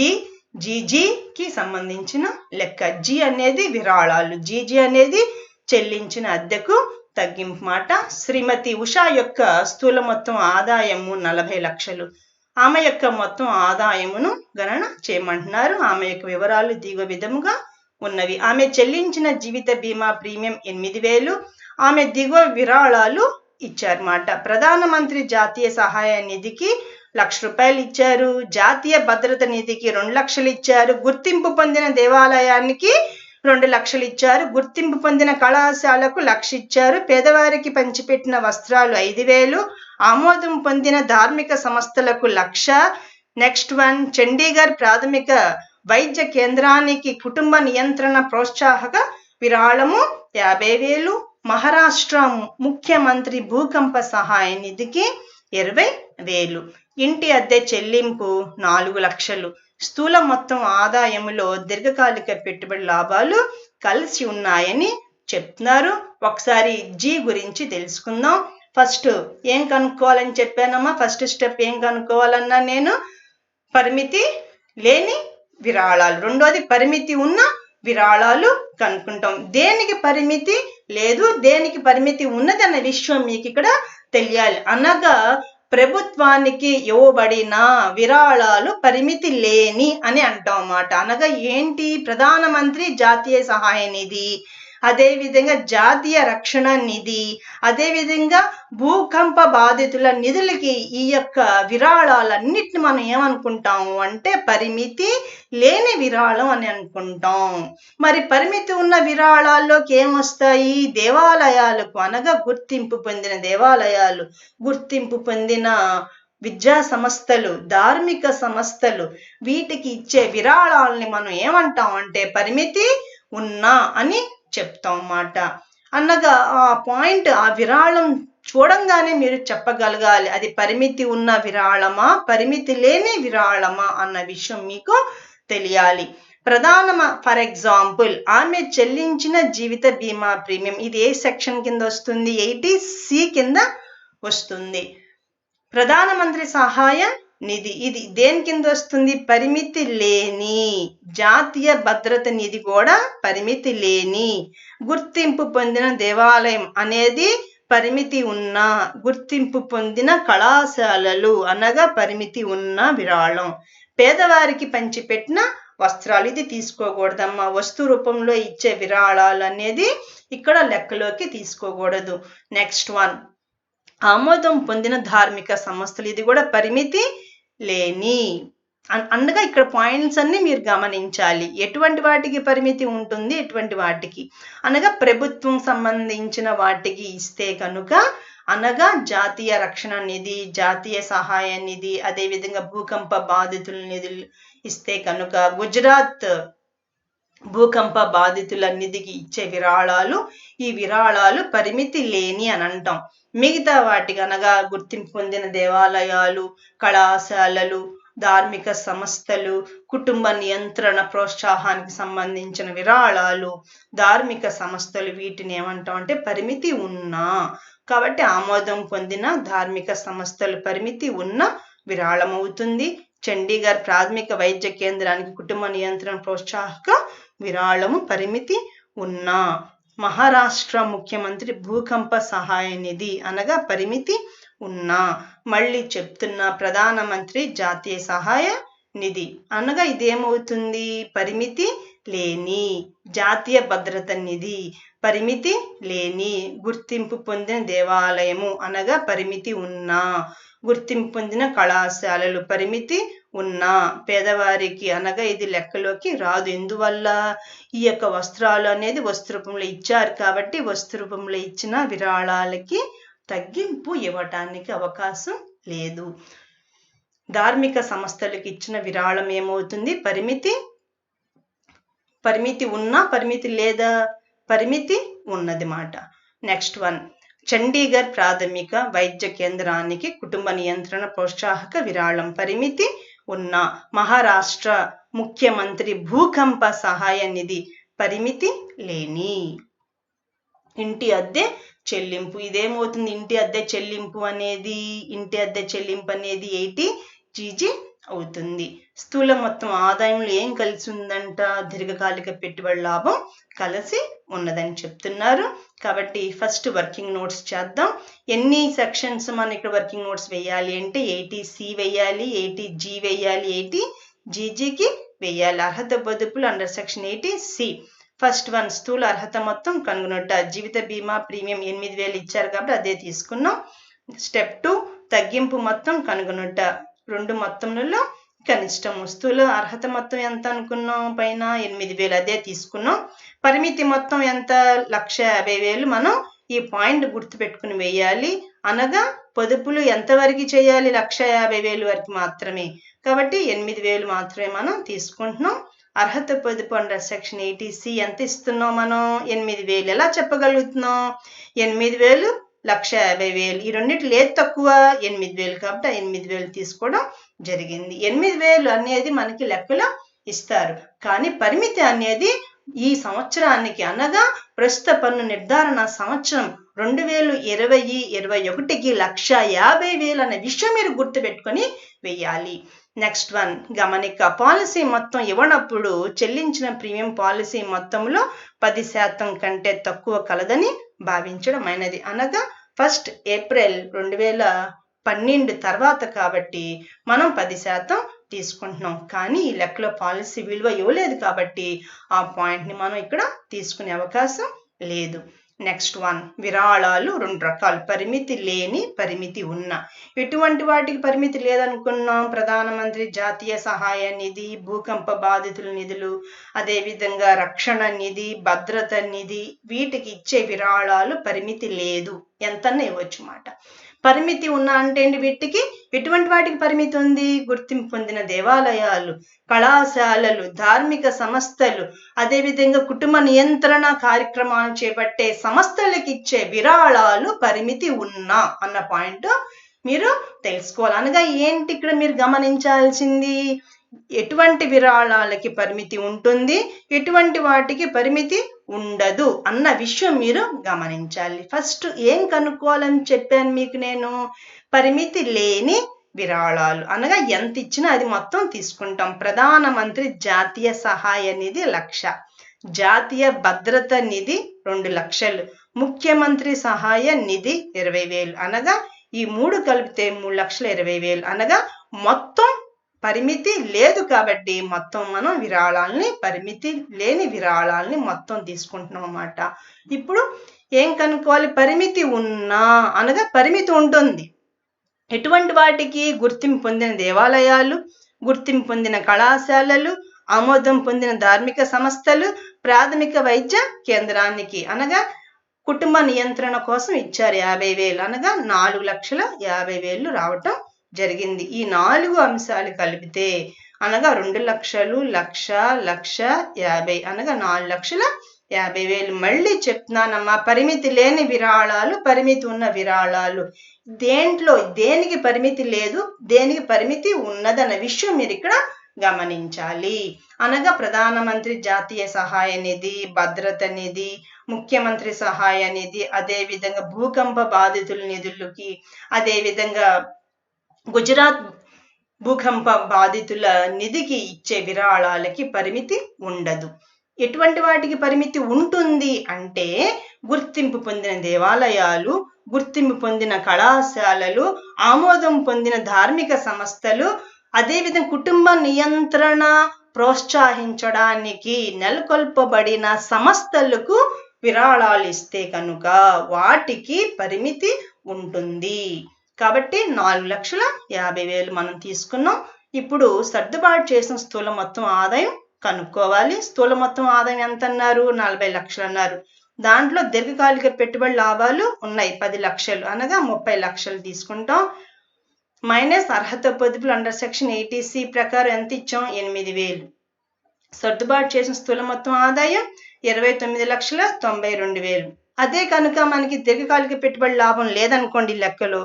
జీజీకి సంబంధించిన లెక్క. జీ అనేది విరాళాలు, జీజీ అనేది చెల్లించిన అద్దెకు తగ్గింపు మాట. శ్రీమతి ఉషా యొక్క స్థూల మొత్తం ఆదాయము 40 లక్షలు. ఆమె యొక్క మొత్తం ఆదాయమును గణన చేయమంటున్నారు. ఆమె యొక్క వివరాలు దిగువ విధముగా ఉన్నవి. ఆమె చెల్లించిన జీవిత బీమా ప్రీమియం 8,000. ఆమె దిగువ విరాళాలు ఇచ్చారన్నమాట. ప్రధానమంత్రి జాతీయ సహాయ నిధికి ₹1,00,000 ఇచ్చారు. జాతీయ భద్రత నిధికి 2 లక్షలు ఇచ్చారు. గుర్తింపు పొందిన దేవాలయానికి 2 లక్షలు ఇచ్చారు. గుర్తింపు పొందిన కళాశాలకు 1,00,000 ఇచ్చారు. పేదవారికి పంచిపెట్టిన వస్త్రాలు 5,000. ఆమోదం పొందిన ధార్మిక సంస్థలకు 1,00,000. నెక్స్ట్ వన్, చండీగఢ్ ప్రాథమిక వైద్య కేంద్రానికి కుటుంబ నియంత్రణ ప్రోత్సాహక విరాళము 50,000. మహారాష్ట్ర ముఖ్యమంత్రి భూకంప సహాయ నిధికి 20,000. ఇంటి అద్దె చెల్లింపు 4 లక్షలు. స్థూల మొత్తం ఆదాయములో దీర్ఘకాలిక పెట్టుబడి లాభాలు కలిసి ఉన్నాయని చెప్తున్నారు. ఒకసారి జీ గురించి తెలుసుకుందాం. ఫస్ట్ ఏం కనుక్కోవాలని చెప్పానమ్మా? ఫస్ట్ స్టెప్ ఏం కనుక్కోవాలన్నా నేను పరిమితి లేని విరాళాలు. రెండోది పరిమితి ఉన్న విరాళాలు కనుక్కుంటాం. దేనికి పరిమితి లేదు, దేనికి పరిమితి ఉన్నదన్న విషయం మీకు ఇక్కడ తెలియాలి. అనగా ప్రభుత్వానికి ఇవ్వబడిన విరాళాలు పరిమితి లేని అని అంటాం అన్నమాట. అనగా ఏంటి? ప్రధానమంత్రి జాతీయ సహాయ నిధి, అదేవిధంగా జాతీయ రక్షణ నిధి, అదేవిధంగా భూకంప బాధితుల నిధులకి ఈ యొక్క విరాళాలన్నిటిని మనం ఏమనుకుంటాము అంటే పరిమితి లేని విరాళం అని అనుకుంటాం. మరి పరిమితి ఉన్న విరాళాల్లోకి ఏమొస్తాయి? దేవాలయాలకు, అనగా గుర్తింపు పొందిన దేవాలయాలు, గుర్తింపు పొందిన విద్యా సంస్థలు, ధార్మిక సంస్థలు, వీటికి ఇచ్చే విరాళాలని మనం ఏమంటాం అంటే పరిమితి ఉన్నా అని చెప్తాం అన్నమాట. అనగా ఆ పాయింట్, ఆ విరాళం చూడంగానే మీరు చెప్పగలగాలి అది పరిమితి ఉన్న విరాళమా, పరిమితి లేని విరాళమా అన్న విషయం మీకు తెలియాలి. ఫర్ ఎగ్జాంపుల్, ఆమె చెల్లించిన జీవిత బీమా ప్రీమియం, ఇది ఏ సెక్షన్ కింద వస్తుంది? 80C కింద వస్తుంది. ప్రధానమంత్రి సహాయ నిధి, ఇది దేని కింద వస్తుంది? పరిమితి లేని. జాతీయ భద్రత నిధి కూడా పరిమితి లేని. గుర్తింపు పొందిన దేవాలయం అనేది పరిమితి ఉన్న. గుర్తింపు పొందిన కళాశాలలు అనగా పరిమితి ఉన్న విరాళం. పేదవారికి పంచిపెట్టిన వస్త్రాలు, ఇది తీసుకోకూడదమ్మా. వస్తు రూపంలో ఇచ్చే విరాళాలు అనేది ఇక్కడ లెక్కలోకి తీసుకోకూడదు. నెక్స్ట్ వన్, ఆమోదం పొందిన ధార్మిక సంస్థలు, ఇది కూడా పరిమితి లేని. అనగా ఇక్కడ పాయింట్స్ అన్ని మీరు గమనించాలి. ఎటువంటి వాటికి పరిమితి ఉంటుంది, ఎటువంటి వాటికి అనగా ప్రభుత్వం సంబంధించిన వాటికి ఇస్తే కనుక, అనగా జాతీయ రక్షణ నిధి, జాతీయ సహాయ నిధి, అదేవిధంగా భూకంప బాధితుల నిధులు ఇస్తే కనుక, గుజరాత్ భూకంప బాధితుల నిధికి ఇచ్చే విరాళాలు, ఈ విరాళాలు పరిమితి లేని అని అంటాం. మిగతా వాటికి అనగా గుర్తింపు పొందిన దేవాలయాలు, కళాశాలలు, ధార్మిక సంస్థలు, కుటుంబ నియంత్రణ ప్రోత్సాహానికి సంబంధించిన విరాళాలు, ధార్మిక సంస్థలు, వీటిని ఏమంటాం అంటే పరిమితి ఉన్నా. కాబట్టి ఆమోదం పొందిన ధార్మిక సంస్థలు పరిమితి ఉన్న విరాళం అవుతుంది. చండీగఢ్ ప్రాథమిక వైద్య కేంద్రానికి కుటుంబ నియంత్రణ ప్రోత్సాహక విరాళము పరిమితి ఉన్నా. మహారాష్ట్ర ముఖ్యమంత్రి భూకంప సహాయ నిధి అనగా పరిమితి ఉన్నా. మళ్ళీ చెప్తున్నా, ప్రధానమంత్రి జాతీయ సహాయ నిధి అనగా ఇదేమవుతుంది? పరిమితి లేని. జాతీయ భద్రత నిధి పరిమితి లేని. గుర్తింపు పొందిన దేవాలయము అనగా పరిమితి ఉన్నా. గుర్తింపు పొందిన కళాశాలలు పరిమితి ఉన్నా. పేదవారికి అనగా ఇది లెక్కలోకి రాదు. ఎందువల్ల? ఈ యొక్క వస్త్రాలు అనేది వస్తు రూపంలో ఇచ్చారు కాబట్టి వస్తు రూపంలో ఇచ్చిన విరాళాలకి తగ్గింపు ఇవ్వటానికి అవకాశం లేదు. ధార్మిక సంస్థలకు ఇచ్చిన విరాళం ఏమవుతుంది? పరిమితి ఉన్నా, పరిమితి లేదా? పరిమితి ఉన్నది మాట. నెక్స్ట్ వన్, చండీగఢ్ ప్రాథమిక వైద్య కేంద్రానికి కుటుంబ నియంత్రణ ప్రోత్సాహక విరాళం పరిమితి ఉన్న. మహారాష్ట్ర ముఖ్యమంత్రి భూకంప సహాయ నిధి పరిమితి లేని. ఇంటి అద్దె చెల్లింపు ఇదేమవుతుంది? ఇంటి అద్దె చెల్లింపు అనేది 80 GG అవుతుంది. స్థూల మొత్తం ఆదాయంలో ఏం కలిసి ఉందంట? దీర్ఘకాలిక పెట్టుబడి లాభం కలిసి ఉన్నదని చెప్తున్నారు. కాబట్టి ఫస్ట్ వర్కింగ్ నోట్స్ చేద్దాం. ఎన్ని సెక్షన్స్ మనం ఇక్కడ వర్కింగ్ నోట్స్ వేయాలి అంటే 80C వేయాలి, 80G వేయాలి, 80GGకి వేయాలి. అర్హత పొదుపులు under section 80C. First one, స్థూల అర్హత మొత్తం కనుగొనుట. జీవిత బీమా ప్రీమియం 8000 ఇచ్చారు కాబట్టి అదే తీసుకున్నాం. స్టెప్ 2, తగ్గింపు మొత్తం కనుగొనుట. 2 మొత్తంలో కనిష్టం. స్థూల అర్హత మొత్తం ఎంత అనుకున్నాం? పైన 8000 అదే తీసుకున్నాం. పరిమితి మొత్తం ఎంత? 1,50,000. మనం ఈ పాయింట్ గుర్తుపెట్టుకుని వేయాలి. అనగా పొదుపులు ఎంతవరకు చేయాలి? 1,50,000 వరకు మాత్రమే. కాబట్టి 8000 మాత్రమే మనం తీసుకుంటున్నాం. అర్హత పొదుపు అండర్ సెక్షన్ 80C ఎంత ఇస్తున్నాం మనం? 8000. ఎలా చెప్పగలుగుతున్నాం? 8000, 1,50,000. ఈ రెండింటి లేదు తక్కువ 8000 కాబట్టి 8000 తీసుకోవడం జరిగింది. 8000 అనేది మనకి లెక్కలో ఇస్తారు, కానీ పరిమితి అనేది ఈ సంవత్సరానికి అనగా ప్రస్తుత పన్ను నిర్ధారణ సంవత్సరం 2020-21కి 1,50,000 అనే విషయం మీరు గుర్తుపెట్టుకొని వేయాలి. నెక్స్ట్ వన్, గమనిక. పాలసీ మొత్తం ఇవ్వనప్పుడు చెల్లించిన ప్రీమియం పాలసీ మొత్తంలో 10% కంటే తక్కువ కలదని భావించడమైనది. అనగా 1 ఏప్రిల్ 2012 తర్వాత కాబట్టి మనం 10% తీసుకుంటున్నాం. కానీ ఈ లెక్కలో పాలసీ విలువ ఇవ్వలేదు కాబట్టి ఆ పాయింట్ని మనం ఇక్కడ తీసుకునే అవకాశం లేదు. నెక్స్ట్ వన్, విరాళాలు 2 రకాలు, పరిమితి లేని, పరిమితి ఉన్న. ఎటువంటి వాటికి పరిమితి లేదనుకున్నాం? ప్రధానమంత్రి జాతీయ సహాయ నిధి, భూకంప బాధితుల నిధులు, అదేవిధంగా రక్షణ నిధి, భద్రత నిధి, వీటికి ఇచ్చే విరాళాలు పరిమితి లేదు, ఎంతన్నా ఇవ్వచ్చు మాట. పరిమితి ఉన్న అంటే ఏంటి? వీటికి ఎటువంటి వాటికి పరిమితి ఉంది? గుర్తింపు పొందిన దేవాలయాలు, కళాశాలలు, ధార్మిక సంస్థలు, అదేవిధంగా కుటుంబ నియంత్రణ కార్యక్రమాలు చేపట్టే సంస్థలకు ఇచ్చే విరాళాలు పరిమితి ఉన్నా అన్న పాయింట్ మీరు తెలుసుకోవాలి. అనగా ఏంటి ఇక్కడ మీరు గమనించాల్సింది? ఎటువంటి విరాళాలకి పరిమితి ఉంటుంది, ఎటువంటి వాటికి పరిమితి ఉండదు అన్న విషయం మీరు గమనించాలి. ఫస్ట్ ఏం కనుక్కోవాలని చెప్పాను మీకు నేను? పరిమితి లేని విరాళాలు అనగా ఎంత ఇచ్చినా అది మొత్తం తీసుకుంటాం. ప్రధానమంత్రి జాతీయ సహాయ నిధి 1,00,000, జాతీయ భద్రత నిధి 2,00,000, ముఖ్యమంత్రి సహాయ నిధి 20,000. అనగా ఈ 3 కలిపితే 3,20,000. అనగా మొత్తం పరిమితి లేదు కాబట్టి మొత్తం మనం విరాళాలని, పరిమితి లేని విరాళాలని మొత్తం తీసుకుంటున్నాం అన్నమాట. ఇప్పుడు ఏం కనుక్కోవాలి? పరిమితి ఉన్నా అనగా పరిమితి ఉంటుంది. ఎటువంటి వాటికి? గుర్తింపు పొందిన దేవాలయాలు, గుర్తింపు పొందిన కళాశాలలు, ఆమోదం పొందిన ధార్మిక సంస్థలు, ప్రాథమిక వైద్య కేంద్రానికి అనగా కుటుంబ నియంత్రణ కోసం ఇచ్చారు 50,000. అనగా 4,50,000 రావటం జరిగింది. ఈ 4 అంశాలు కలిపితే అనగా 2 లక్షలు, 1,50,000 అనగా 4,50,000. మళ్ళీ చెప్తున్నానమ్మా, పరిమితి లేని విరాళాలు, పరిమితి ఉన్న విరాళాలు. దేనికి పరిమితి లేదు, దేనికి పరిమితి ఉన్నదన్న విషయం మీరు ఇక్కడ గమనించాలి. అనగా ప్రధానమంత్రి జాతీయ సహాయ నిధి, భద్రత నిధి, ముఖ్యమంత్రి సహాయ నిధి, అదే విధంగా భూకంప బాధితుల నిధులకి, అదే విధంగా గుజరాత్ భూకంప బాధితుల నిధికి ఇచ్చే విరాళాలకి పరిమితి ఉండదు. ఎటువంటి వాటికి పరిమితి ఉంటుంది అంటే గుర్తింపు పొందిన దేవాలయాలు, గుర్తింపు పొందిన కళాశాలలు, ఆమోదం పొందిన ధార్మిక సంస్థలు, అదేవిధంగా కుటుంబ నియంత్రణ ప్రోత్సహించడానికి నెలకొల్పబడిన సంస్థలకు విరాళాలు ఇస్తే కనుక వాటికి పరిమితి ఉంటుంది. కాబట్టి 4,50,000 మనం తీసుకున్నాం. ఇప్పుడు సర్దుబాటు చేసిన స్థూల మొత్తం ఆదాయం కనుక్కోవాలి. స్థూల మొత్తం ఆదాయం ఎంత అన్నారు? 40 లక్షలు అన్నారు. దాంట్లో దీర్ఘకాలిక పెట్టుబడి లాభాలు ఉన్నాయి 10 లక్షలు, అనగా 30 లక్షలు తీసుకుంటాం. మైనస్ అర్హత పొదుపులు అండర్ సెక్షన్ 80C ప్రకారం ఎంత ఇచ్చాం? 8,000. సర్దుబాటు చేసిన స్థూల మొత్తం ఆదాయం 29,92,000. అదే కనుక మనకి దీర్ఘకాలిక పెట్టుబడి లాభం లేదనుకోండి, లెక్కలో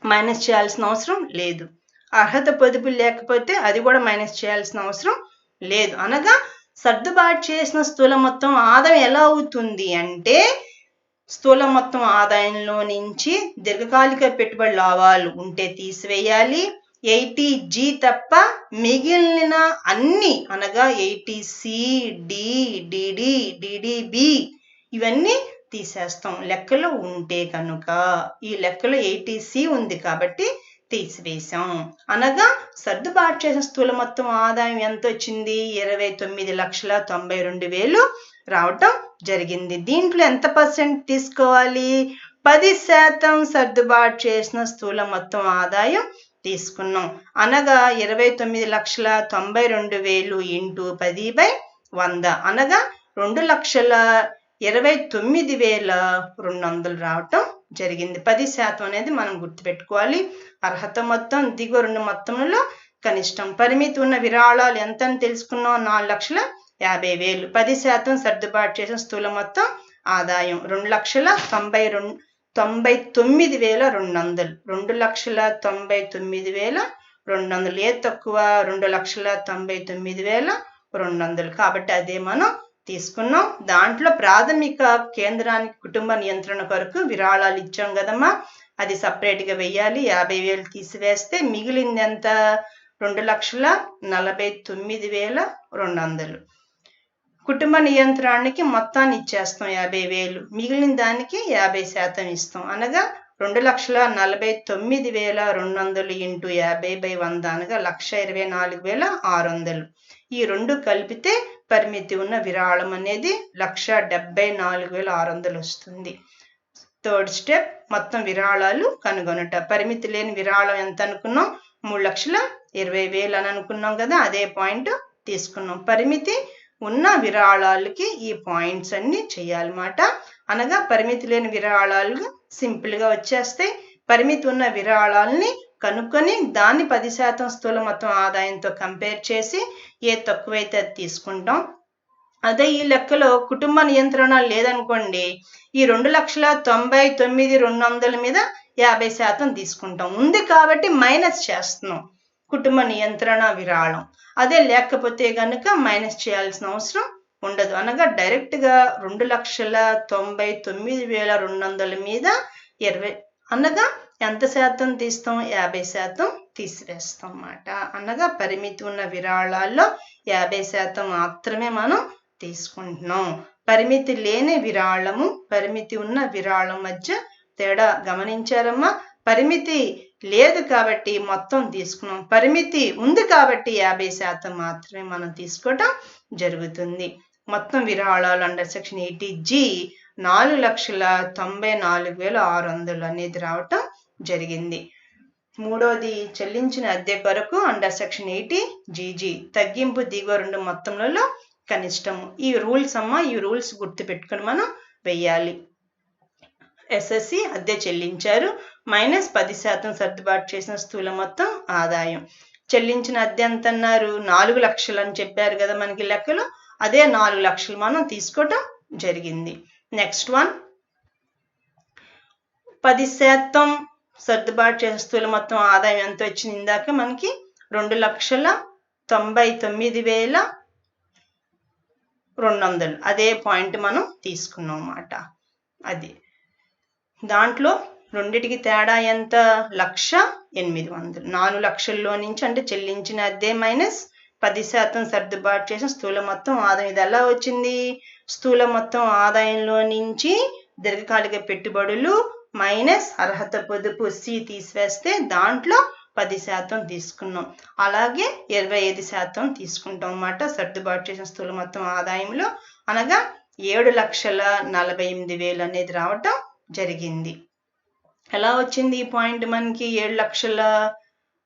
మైనస్ చేయాల్సిన అవసరం లేదు. అర్హత పొదుపులు లేకపోతే అది కూడా మైనస్ చేయాల్సిన అవసరం లేదు. అనగా సర్దుబాటు చేసిన స్థూల మొత్తం ఆదాయం ఎలా అవుతుంది అంటే స్థూల మొత్తం ఆదాయంలో నుంచి దీర్ఘకాలిక పెట్టుబడి లాభాలు ఉంటే తీసివేయాలి. 80G తప్ప మిగిలిన అన్ని అనగా 80C, D, DD, DDB ఇవన్నీ తీసేస్తాం లెక్కలో ఉంటే కనుక. ఈ లెక్కలో 80C ఉంది కాబట్టి తీసివేశాం. అనగా సర్దుబాటు చేసిన స్థూల మొత్తం ఆదాయం ఎంత వచ్చింది? 29,92,000 రావటం జరిగింది. దీంట్లో ఎంత పర్సెంట్ తీసుకోవాలి? 10% సర్దుబాటు చేసిన స్థూల మొత్తం ఆదాయం తీసుకున్నాం. అనగా 29,92,000 ఇంటూ 10/100 అనగా 2,29,200 రావటం జరిగింది. 10% అనేది మనం గుర్తుపెట్టుకోవాలి. అర్హత మొత్తం దిగువ రెండు మొత్తంలో కనిష్టం. పరిమితి ఉన్న విరాళాలు ఎంత అని తెలుసుకున్నాం? 4,50,000. 10% సర్దుబాటు చేసిన స్థూల మొత్తం ఆదాయం 2,99,200. 2,99,200. ఏ తక్కువ? 2,99,200. కాబట్టి అదే మనం తీసుకున్నాం. దాంట్లో ప్రాథమిక కేంద్రానికి కుటుంబ నియంత్రణ కొరకు విరాళాలు ఇచ్చాం కదమ్మా, అది సపరేట్గా వెయ్యాలి. 50,000 తీసివేస్తే మిగిలింది ఎంత? 2,49,200. కుటుంబ నియంత్రణకి మొత్తాన్ని ఇచ్చేస్తాం 50,000. మిగిలిన దానికి 50% ఇస్తాం. అనగా 2,49,200 ఇంటూ 50/100 అనగా 1,24,600. ఈ రెండు కలిపితే పరిమితి ఉన్న విరాళం అనేది 1,74,600 వస్తుంది. థర్డ్ స్టెప్ మొత్తం విరాళాలు కనుగొనట. పరిమితి లేని విరాళం ఎంత అనుకున్నాం? 3,20,000 అని అనుకున్నాం కదా, అదే పాయింట్ తీసుకున్నాం. పరిమితి ఉన్న విరాళాలకి ఈ పాయింట్స్ అన్ని చేయాలన్నమాట. అనగా పరిమితి లేని విరాళాలు సింపుల్గా వచ్చేస్తాయి. పరిమితి ఉన్న విరాళాలని కనుక్కొని దాన్ని 10% స్థూల మొత్తం ఆదాయంతో కంపేర్ చేసి ఏ తక్కువైతే అది తీసుకుంటాం. అదే ఈ లెక్కలో కుటుంబ నియంత్రణ లేదనుకోండి, ఈ 2,99,200 మీద 50% తీసుకుంటాం. ఉంది కాబట్టి మైనస్ చేస్తున్నాం కుటుంబ నియంత్రణ విరాళం. అదే లేకపోతే కనుక మైనస్ చేయాల్సిన అవసరం ఉండదు. అనగా డైరెక్ట్గా 2,99,200 మీద 20 అనగా ఎంత శాతం తీస్తాం? 50% తీసివేస్తాం అన్నమాట. అనగా పరిమితి ఉన్న విరాళాల్లో 50% మాత్రమే మనం తీసుకుంటున్నాం. పరిమితి లేని విరాళము, పరిమితి ఉన్న విరాళం మధ్య తేడా గమనించారమ్మా. పరిమితి లేదు కాబట్టి మొత్తం తీసుకున్నాం. పరిమితి ఉంది కాబట్టి 50% మాత్రమే మనం తీసుకోవటం జరుగుతుంది. మొత్తం విరాళాలు అండర్ సెక్షన్ 80G 4,94,600 అనేది రావటం జరిగింది. మూడోది చెల్లించిన అద్దె కొరకు అండర్ సెక్షన్ 80GG తగ్గింపు దిగువ రెండు మొత్తంలో కనిష్టము. ఈ రూల్స్ అమ్మ, ఈ రూల్స్ గుర్తుపెట్టుకుని మనం వెయ్యాలి. SSC అద్దె చెల్లించారు, మైనస్ 10% సర్దుబాటు చేసిన స్థూల మొత్తం ఆదాయం. చెల్లించిన అద్దె ఎంత అన్నారు? 4 లక్షలు అని చెప్పారు కదా మనకి లెక్కలో. అదే 4 లక్షలు మనం తీసుకోవటం జరిగింది. నెక్స్ట్ వన్, 10% సర్దుబాటు చేసిన స్థూల మొత్తం ఆదాయం ఎంత వచ్చింది ఇందాక మనకి? 2,99,200. అదే పాయింట్ మనం తీసుకున్నాం అన్నమాట. అది దాంట్లో రెండిటికి తేడా ఎంత? 1,08,000. 4 లక్షల్లో నుంచి అంటే చెల్లించిన అద్దె మైనస్ 10% సర్దుబాటు చేసిన స్థూల మొత్తం ఆదాయం. ఇది ఎలా వచ్చింది? స్థూల మొత్తం ఆదాయంలో నుంచి దీర్ఘకాలిక పెట్టుబడులు మైనస్ అర్హత పొదుపు సి తీసివేస్తే దాంట్లో 10% తీసుకున్నాం. అలాగే 25% తీసుకుంటాం అన్నమాట సర్దుబాటు చేసిన స్థూల మొత్తం ఆదాయంలో. అనగా 7,48,000 అనేది రావటం జరిగింది. ఎలా వచ్చింది ఈ పాయింట్ మనకి? 7 లక్షల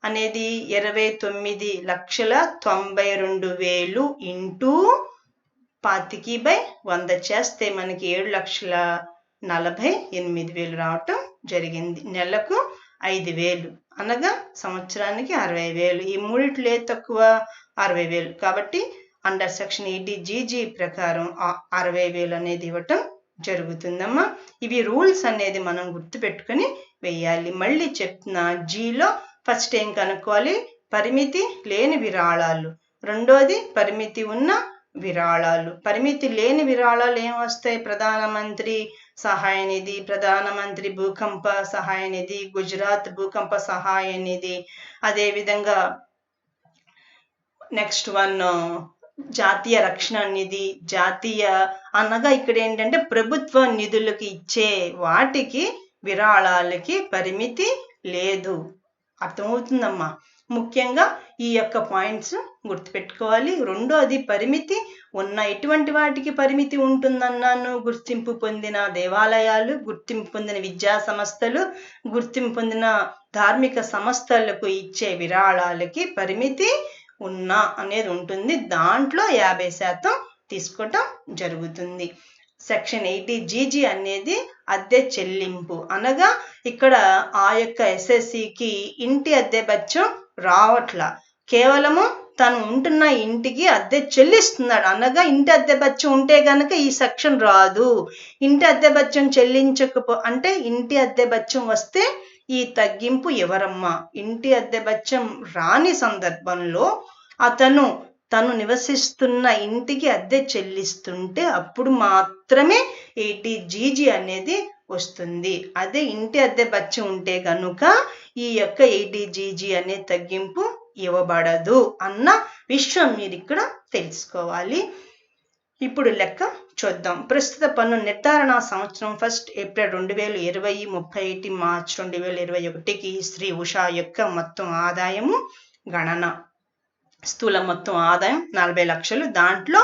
అనేది 29,92,000 ఇంటూ 25/100 చేస్తే మనకి 7,48,000 రావటం జరిగింది. నెలకు 5,000 అనగా సంవత్సరానికి 60,000. ఈ మూడిట్లో ఏది తక్కువ? 60,000. కాబట్టి అండర్ సెక్షన్ 80GG ప్రకారం 60,000 అనేది ఇవ్వటం జరుగుతుందమ్మా. ఇవి రూల్స్ అనేది మనం గుర్తుపెట్టుకుని వేయాలి. మళ్ళీ చెప్తున్నా, జీలో ఫస్ట్ ఏం కనుక్కోవాలి? పరిమితి లేని విరాళాలు. రెండోది పరిమితి ఉన్న విరాళాలు. పరిమితి లేని విరాళాలు ఏం వస్తాయి? ప్రధానమంత్రి సహాయ నిధి, ప్రధానమంత్రి భూకంప సహాయ నిధి, గుజరాత్ భూకంప సహాయ నిధి, అదేవిధంగా నెక్స్ట్ వన్ జాతీయ రక్షణ నిధి, జాతీయ అనగా ఇక్కడ ఏంటంటే ప్రభుత్వ నిధులకి ఇచ్చే వాటికి విరాళాలకి పరిమితి లేదు. అర్థమవుతుందమ్మా. ముఖ్యంగా ఈ యొక్క పాయింట్స్ గుర్తుపెట్టుకోవాలి. రెండోది పరిమితి ఉన్న ఎటువంటి వాటికి పరిమితి ఉంటుందన్నాను? గుర్తింపు పొందిన దేవాలయాలు, గుర్తింపు పొందిన విద్యా సంస్థలు, గుర్తింపు పొందిన ధార్మిక సంస్థలకు ఇచ్చే విరాళాలకి పరిమితి ఉన్నా అనేది ఉంటుంది. దాంట్లో 50% తీసుకోవటం జరుగుతుంది. సెక్షన్ 80GG అనేది అద్దె చెల్లింపు. అనగా ఇక్కడ ఆ యొక్క ఎస్ఎస్సికి ఇంటి అద్దె బత్యం రావట్లా, కేవలము తను ఉంటున్న ఇంటికి అద్దె చెల్లిస్తున్నాడు. అనగా ఇంటి అద్దె బత్యం ఉంటే గనక ఈ సెక్షన్ రాదు. ఇంటి అద్దె బత్యం అంటే ఇంటి అద్దె బత్యం వస్తే ఈ తగ్గింపు ఎవరమ్మా? ఇంటి అద్దె బత్యం రాని సందర్భంలో తను నివసిస్తున్న ఇంటికి అద్దె చెల్లిస్తుంటే అప్పుడు మాత్రమే 80GG అనేది వస్తుంది. అదే ఇంటి అద్దె బత్యం ఉంటే కనుక ఈ యొక్క 80GG అనే తగ్గింపు ఇవ్వబడదు అన్న విషయం మీరు ఇక్కడ తెలుసుకోవాలి. ఇప్పుడు లెక్క చూద్దాం. ప్రస్తుత పన్ను నిర్ధారణ సంవత్సరం 1 ఏప్రిల్ 2020, 31 మార్చ్ 2021కి శ్రీ ఉషా యొక్క మొత్తం ఆదాయము గణన. స్థూల మొత్తం ఆదాయం 40 లక్షలు. దాంట్లో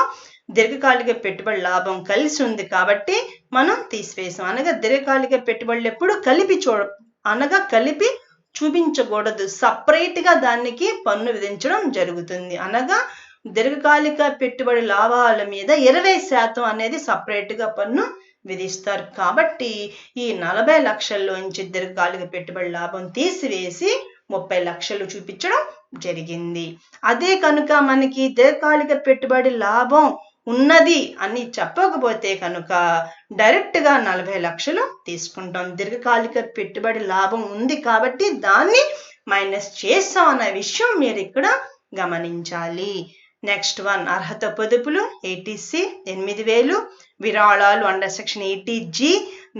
దీర్ఘకాలిక పెట్టుబడి లాభం కలిసి ఉంది కాబట్టి మనం తీసివేసాం. అనగా దీర్ఘకాలిక పెట్టుబడులు ఎప్పుడు కలిపి చూపించకూడదు. సపరేట్గా దానికి పన్ను విధించడం జరుగుతుంది. అనగా దీర్ఘకాలిక పెట్టుబడి లాభాల మీద 20% అనేది సపరేట్గా పన్ను విధిస్తారు. కాబట్టి ఈ 40 లక్షల్లోంచి దీర్ఘకాలిక పెట్టుబడి లాభం తీసివేసి 30 లక్షలు చూపించడం జరిగింది. అదే కనుక మనకి దీర్ఘకాలిక పెట్టుబడి లాభం ఉన్నది అని చెప్పకపోతే కనుక డైరెక్ట్గా 40 లక్షలు తీసుకుంటాం. దీర్ఘకాలిక పెట్టుబడి లాభం ఉంది కాబట్టి దాన్ని మైనస్ చేస్తాం అన్న విషయం మీరు ఇక్కడ గమనించాలి. నెక్స్ట్ వన్, అర్హత పొదుపులు 80C 8,000, విరాళాలు అండర్ సెక్షన్ 80G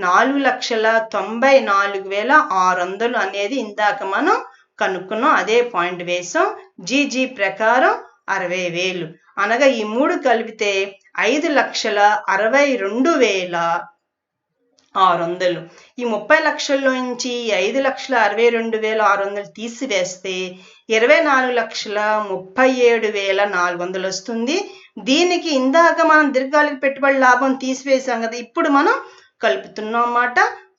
4,94,600 అనేది ఇందాక మనం కనుక్కున్నాం. అదే పాయింట్ వేసాం. జీజీ ప్రకారం 60,000. అనగా ఈ మూడు కలిపితే 5,62,600. ఈ 30 లక్షల్లో నుంచి 5,62,600 తీసివేస్తే 24,37,400 వస్తుంది. దీనికి ఇందాక మనం దీర్ఘకాలిక పెట్టుబడి లాభం తీసివేసాం కదా, ఇప్పుడు మనం కలుపుతున్నాం అన్నమాట.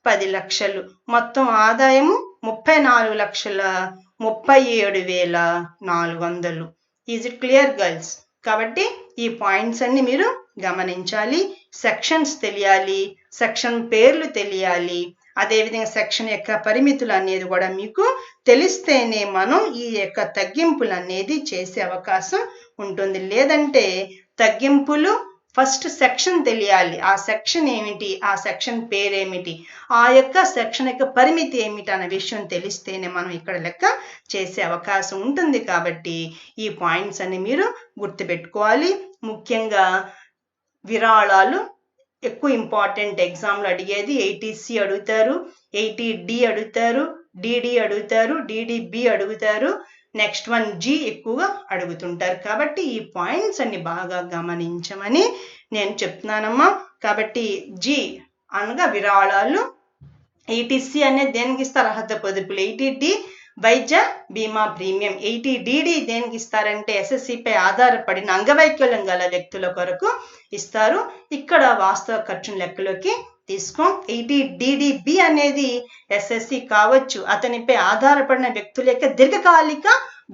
10 లక్షలు. మొత్తం ఆదాయము 34,37,400. Is it clear girls? కాబట్టి ఈ పాయింట్స్ అన్ని మీరు గమనించాలి. సెక్షన్స్ తెలియాలి, సెక్షన్ పేర్లు తెలియాలి, అదేవిధంగా సెక్షన్ యొక్క పరిమితులు అనేది కూడా మీకు తెలిస్తేనే మనం ఈ యొక్క తగ్గింపులు అనేది చేసే అవకాశం ఉంటుంది. లేదంటే తగ్గింపులు ఫస్ట్ సెక్షన్ తెలియాలి, ఆ సెక్షన్ ఏమిటి, ఆ సెక్షన్ పేరేమిటి, ఆ యొక్క సెక్షన్ యొక్క పరిమితి ఏమిటి అనే విషయం తెలిస్తేనే మనం ఇక్కడ లెక్క చేసే అవకాశం ఉంటుంది. కాబట్టి ఈ పాయింట్స్ అన్ని మీరు గుర్తుపెట్టుకోవాలి. ముఖ్యంగా విరాళాలు ఎక్కువ ఇంపార్టెంట్, ఎగ్జామ్లో అడిగేది 80C అడుగుతారు, 80D అడుగుతారు, DD అడుగుతారు, DDB అడుగుతారు, నెక్స్ట్ 1G ఎక్కువగా అడుగుతుంటారు. కాబట్టి ఈ పాయింట్స్ అన్ని బాగా గమనించమని నేను చెప్తున్నానమ్మా. కాబట్టి G అనగా విరాళాలు, 80C అనేది దేనికి ఇస్తారు, అర్హత పొదుపులు, 80D వైద్య బీమా ప్రీమియం, 80DD దేనికి ఇస్తారంటే SSCపై ఆధారపడిన అంగవైకల్యం గల వ్యక్తుల కొరకు ఇస్తారు. ఇక్కడ వాస్తవ ఖర్చును లెక్కలోకి తీసుకోం. 80DDB అనేది SSC కావచ్చు, అతనిపై ఆధారపడిన వ్యక్తుల యొక్క దీర్ఘకాలిక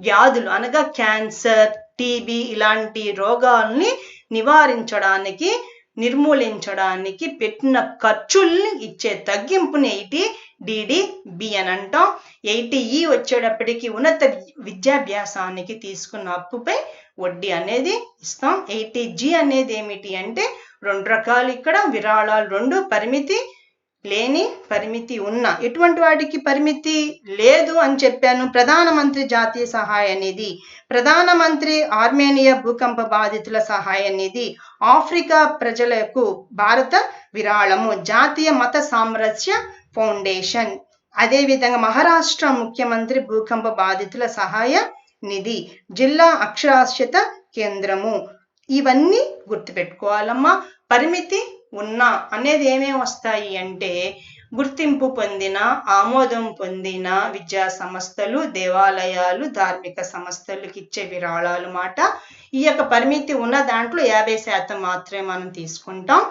వ్యాధులు అనగా క్యాన్సర్, టీబీ ఇలాంటి రోగాల్ని నివారించడానికి, నిర్మూలించడానికి పెట్టిన ఖర్చుల్ని ఇచ్చే తగ్గింపుని 80DDB అని అంటాం. 80E వచ్చేటప్పటికి ఉన్నత విద్యాభ్యాసానికి తీసుకున్న అప్పుపై వడ్డీ అనేది ఇస్తాం. 80G అనేది ఏమిటి అంటే 2 రకాలు, ఇక్కడ విరాళాలు 2, పరిమితి లేని, పరిమితి ఉన్న. ఎటువంటి వాటికి పరిమితి లేదు అని చెప్పాను, ప్రధానమంత్రి జాతీయ సహాయ నిధి, ప్రధానమంత్రి ఆర్మేనియా భూకంప బాధితుల సహాయ నిధి, ఆఫ్రికా ప్రజలకు భారత విరాళము, జాతీయ మత సామరస్య ఫౌండేషన్, అదేవిధంగా మహారాష్ట్ర ముఖ్యమంత్రి భూకంప బాధితుల సహాయ నిధి, జిల్లా అక్షరాస్యత కేంద్రము. ఇవన్నీ గుర్తుపెట్టుకోవాలమ్మా. పరిమితి ఉన్న అనేది ఏమేమి వస్తాయి అంటే గుర్తింపు పొందిన, ఆమోదం పొందిన విద్యా సంస్థలు, దేవాలయాలు, ధార్మిక సంస్థలకు ఇచ్చే విరాళాలు మాట. ఈ యొక్క పరిమితి ఉన్న దాంట్లో 50% మాత్రమే మనం తీసుకుంటాం.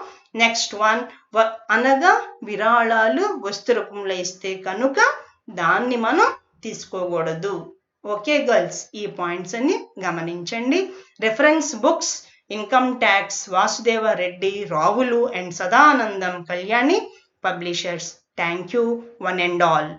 నెక్స్ట్ 1 అనగా విరాళాలు వస్తు రూపంలో ఇస్తే కనుక దాన్ని మనం తీసుకోకూడదు. ఓకే గర్ల్స్, ఈ పాయింట్స్ అన్ని గమనించండి. Reference books income tax, Vasudeva Reddy, రావులు and Sadanandam Kalyani publishers. Thank you one and all.